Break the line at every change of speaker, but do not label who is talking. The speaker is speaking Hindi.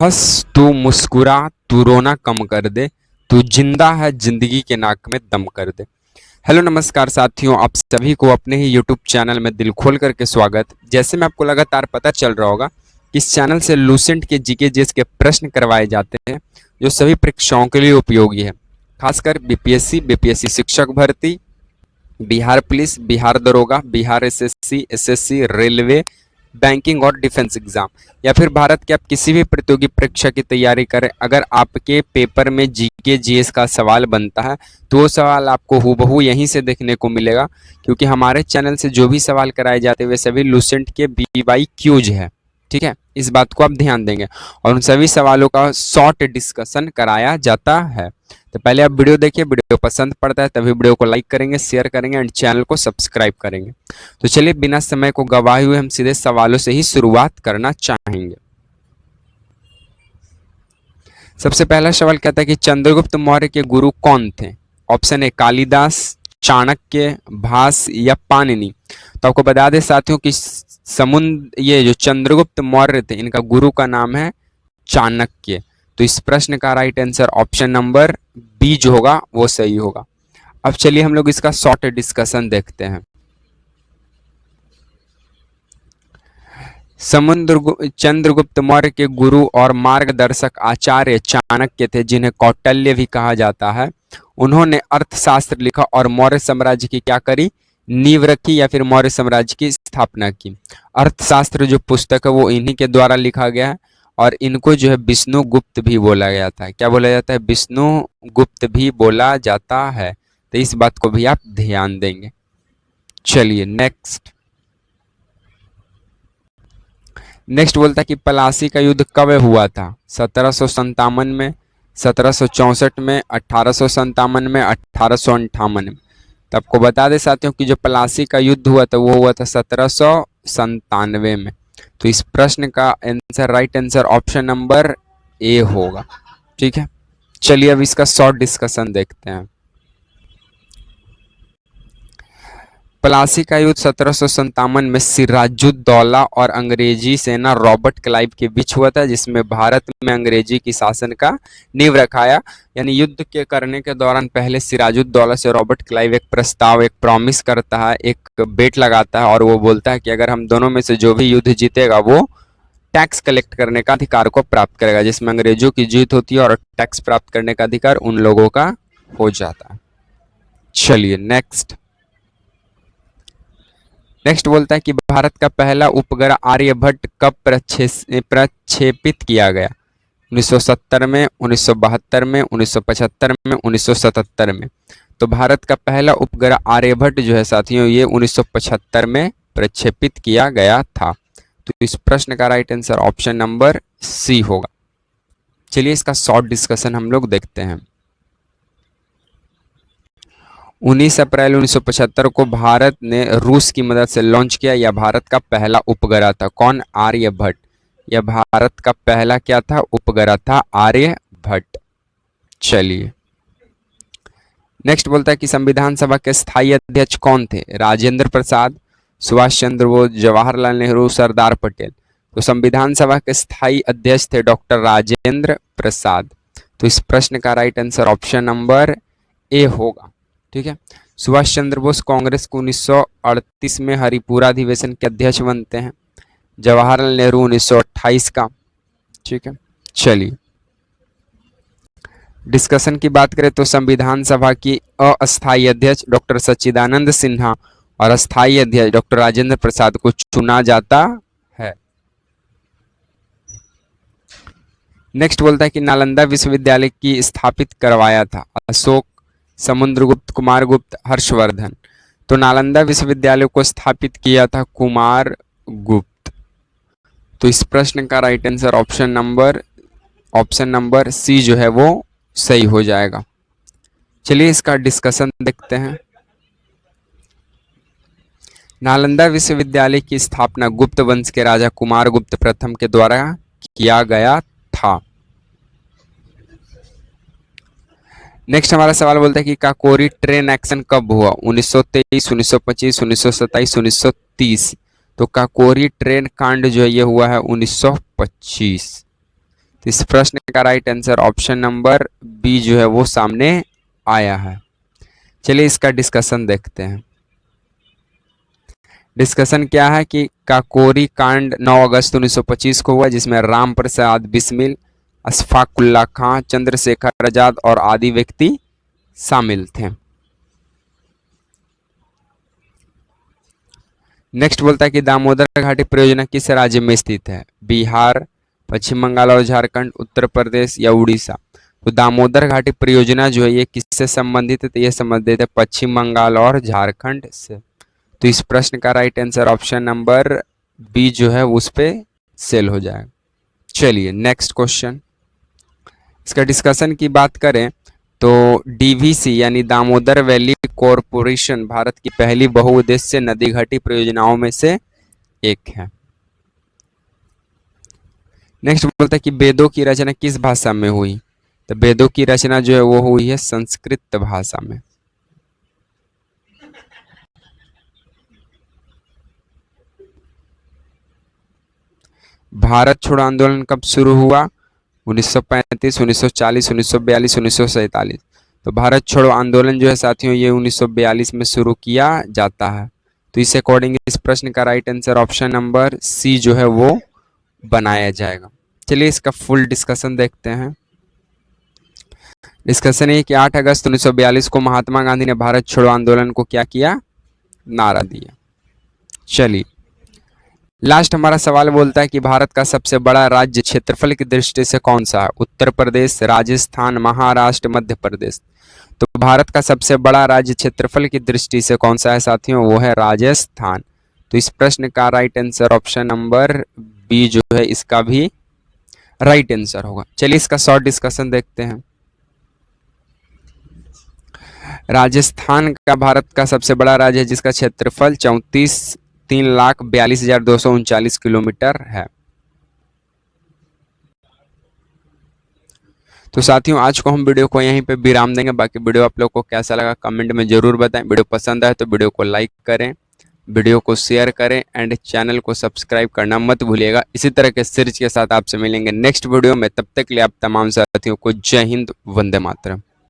हंस तू मुस्कुरा तू रोना कम कर दे, तू जिंदा है जिंदगी के नाक में दम कर दे। हेलो नमस्कार साथियों, आप सभी को अपने ही यूट्यूब चैनल में दिल खोल करके स्वागत। जैसे में आपको लगातार पता चल रहा होगा कि इस चैनल से लूसेंट के जीके जीएस के प्रश्न करवाए जाते हैं जो सभी परीक्षाओं के लिए उपयोगी है, खासकर बीपीएससी शिक्षक भर्ती, बिहार पुलिस, बिहार दरोगा, बिहार एसएससी, रेलवे, बैंकिंग और डिफेंस एग्जाम या फिर भारत के आप किसी भी प्रतियोगी परीक्षा की तैयारी करें। अगर आपके पेपर में जीके जीएस का सवाल बनता है तो वो सवाल आपको हूबहू यहीं से देखने को मिलेगा, क्योंकि हमारे चैनल से जो भी सवाल कराए जाते हैं वे सभी लूसेंट के BYQs है। ठीक है, इस बात को आप ध्यान देंगे और उन सभी सवालों का शॉर्ट डिस्कशन कराया जाता है। तो पहले आप वीडियो देखिए, वीडियो पसंद पड़ता है तभी वीडियो को लाइक करेंगे, शेयर करेंगे एंड चैनल को सब्सक्राइब करेंगे। तो चलिए बिना समय को गवाए हुए हम सीधे सवालों से ही शुरुआत करना चाहेंगे। सबसे पहला सवाल कहता है कि चंद्रगुप्त मौर्य के गुरु कौन थे? ऑप्शन ए कालिदास, चाणक्य, भास या पाणिनि। तो आपको बता दें साथियों कि ये जो चंद्रगुप्त मौर्य थे इनका गुरु का नाम है चाणक्य। तो इस प्रश्न का right answer option number B जो होगा वो सही होगा। अब चलिए हम लोग इसका शॉर्ट डिस्कशन देखते हैं। चंद्रगुप्त मौर्य के गुरु और मार्गदर्शक आचार्य चाणक्य थे, जिन्हें कौटिल्य भी कहा जाता है। उन्होंने अर्थशास्त्र लिखा और मौर्य साम्राज्य की क्या करी? नींव रखी या फिर मौर्य साम्राज्य की स्थापना की। अर्थशास्त्र जो पुस्तक है वो इन्हीं के द्वारा लिखा गया है और इनको जो है विष्णुगुप्त भी बोला जाता है। क्या बोला जाता है? विष्णुगुप्त भी बोला जाता है। तो इस बात को भी आप ध्यान देंगे। चलिए नेक्स्ट बोलता है कि पलासी का युद्ध कब हुआ था? 1757 में, 1764 में, 1857 में, 1858 में। तो आपको बता दें साथियों कि जो पलासी का युद्ध हुआ था वो हुआ था 1797 में। तो इस प्रश्न का answer right answer option number A होगा। ठीक है, चलिए अब इसका शॉर्ट डिस्कशन देखते हैं। पलासी का युद्ध 1757 में सिराजुद्दौला और अंग्रेजी सेना रॉबर्ट क्लाइव के बीच हुआ था, जिसमें भारत में अंग्रेजी की शासन का नींव रखाया। यानी युद्ध के करने के दौरान पहले सिराजुद्दौला से रॉबर्ट क्लाइव एक प्रस्ताव, एक प्रॉमिस करता है, एक बेट लगाता है और वो बोलता है कि अगर हम दोनों में से जो भी युद्ध जीतेगा वो टैक्स कलेक्ट करने का अधिकार को प्राप्त करेगा, जिसमें अंग्रेजों की जीत होती है और टैक्स प्राप्त करने का अधिकार उन लोगों का हो जाता है। चलिए नेक्स्ट बोलता है कि भारत का पहला उपग्रह आर्यभट्ट कब प्रक्षेपित किया गया? 1970 में, 1972 में, 1975 में, 1977 में। तो भारत का पहला उपग्रह आर्यभट्ट जो है साथियों ये 1975 में प्रक्षेपित किया गया था। तो इस प्रश्न का right answer option number C होगा। चलिए इसका शॉर्ट डिस्कशन हम लोग देखते हैं। 19 अप्रैल 1975 को भारत ने रूस की मदद से लॉन्च किया। यह भारत का पहला उपग्रह था। कौन? आर्यभट्ट। यह भारत का पहला क्या था? उपग्रह था आर्यभट्ट। चलिए नेक्स्ट बोलता है कि संविधान सभा के स्थायी अध्यक्ष कौन थे? राजेंद्र प्रसाद, सुभाष चंद्र बोस, जवाहरलाल नेहरू, सरदार पटेल। तो संविधान सभा के स्थायी अध्यक्ष थे डॉक्टर राजेंद्र प्रसाद। तो इस प्रश्न का right answer option number A होगा। ठीक है, सुभाष चंद्र बोस कांग्रेस को 1938 में हरिपुरा अधिवेशन के अध्यक्ष बनते हैं। जवाहरलाल नेहरू 1928 का। ठीक है, चलिए डिस्कशन की बात करें तो संविधान सभा की अस्थायी अध्यक्ष डॉक्टर सच्चिदानंद सिन्हा और अस्थायी अध्यक्ष डॉक्टर राजेंद्र प्रसाद को चुना जाता है। नेक्स्ट बोलता है कि नालंदा विश्वविद्यालय की स्थापित करवाया था? अशोक, समुद्रगुप्त, कुमारगुप्त, हर्षवर्धन। तो नालंदा विश्वविद्यालय को स्थापित किया था कुमारगुप्त। तो इस प्रश्न का right answer option number C जो है वो सही हो जाएगा। चलिए इसका डिस्कशन देखते हैं। नालंदा विश्वविद्यालय की स्थापना गुप्त वंश के राजा कुमारगुप्त प्रथम के द्वारा किया गया था। नेक्स्ट हमारा सवाल बोलता है कि काकोरी ट्रेन एक्शन कब हुआ? 1923, 1925, 1927, 1930। तो काकोरी ट्रेन कांड जो है ये हुआ है 1925। तो इस प्रश्न का right answer option number B जो है वो सामने आया है। चलिए इसका डिस्कशन देखते हैं। डिस्कशन क्या है कि काकोरी कांड 9 अगस्त 1925 को हुआ, जिसमें राम प्रसाद बिस्मिल, अशफाकुल्ला खां, चंद्रशेखर आजाद और आदि व्यक्ति शामिल थे। नेक्स्ट बोलता है कि दामोदर घाटी परियोजना किस राज्य में स्थित है? बिहार, पश्चिम बंगाल और झारखंड, उत्तर प्रदेश या उड़ीसा? तो दामोदर घाटी परियोजना जो है ये किससे संबंधित है? तो ये संबंधित है पश्चिम बंगाल और झारखंड से। तो इस प्रश्न का right answer option number B जो है उस पे सेल हो जाएगा। चलिए नेक्स्ट क्वेश्चन, इसका डिस्कशन की बात करें तो डीवीसी यानी दामोदर वैली कॉरपोरेशन भारत की पहली बहुउद्देश्य नदी घाटी परियोजनाओं में से एक है। नेक्स्ट बोलता है कि वेदों की रचना किस भाषा में हुई? तो वेदों की रचना जो है वो हुई है संस्कृत भाषा में। भारत छोड़ो आंदोलन कब शुरू हुआ? 1935, 1940, 1942, 1947। तो भारत छोड़ो आंदोलन जो है साथियों ये 1942 में शुरू किया जाता है। तो इस अकॉर्डिंग इस प्रश्न का right answer option number C जो है वो बनाया जाएगा। चलिए इसका फुल डिस्कशन देखते हैं। डिस्कशन है कि 8 अगस्त 1942 को महात्मा गांधी ने भारत छोड़ो आंदोलन को क्या किया? नारा दिया। चलिए लास्ट हमारा सवाल बोलता है कि भारत का सबसे बड़ा राज्य क्षेत्रफल की दृष्टि से कौन सा है? उत्तर प्रदेश, राजस्थान, महाराष्ट्र, मध्य प्रदेश? तो भारत का सबसे बड़ा राज्य क्षेत्रफल की दृष्टि से कौन सा है साथियों? वो है राजस्थान। तो इस प्रश्न का right answer option number B जो है इसका भी राइट आंसर होगा। चलिए इसका शॉर्ट डिस्कशन देखते हैं। राजस्थान का भारत का सबसे बड़ा राज्य है जिसका क्षेत्रफल 3,42,239 किलोमीटर है। तो साथियों आज को हम वीडियो को यहीं पे विराम देंगे। बाकी वीडियो आप लोग को कैसा लगा कमेंट में जरूर बताएं। वीडियो पसंद आए तो वीडियो को लाइक करें, वीडियो को शेयर करें एंड चैनल को सब्सक्राइब करना मत भूलिएगा। इसी तरह के सीरीज के साथ आपसे मिलेंगे नेक्स्ट वीडियो में। तब तक के लिए आप तमाम साथियों को जय हिंद, वंदे मातरम।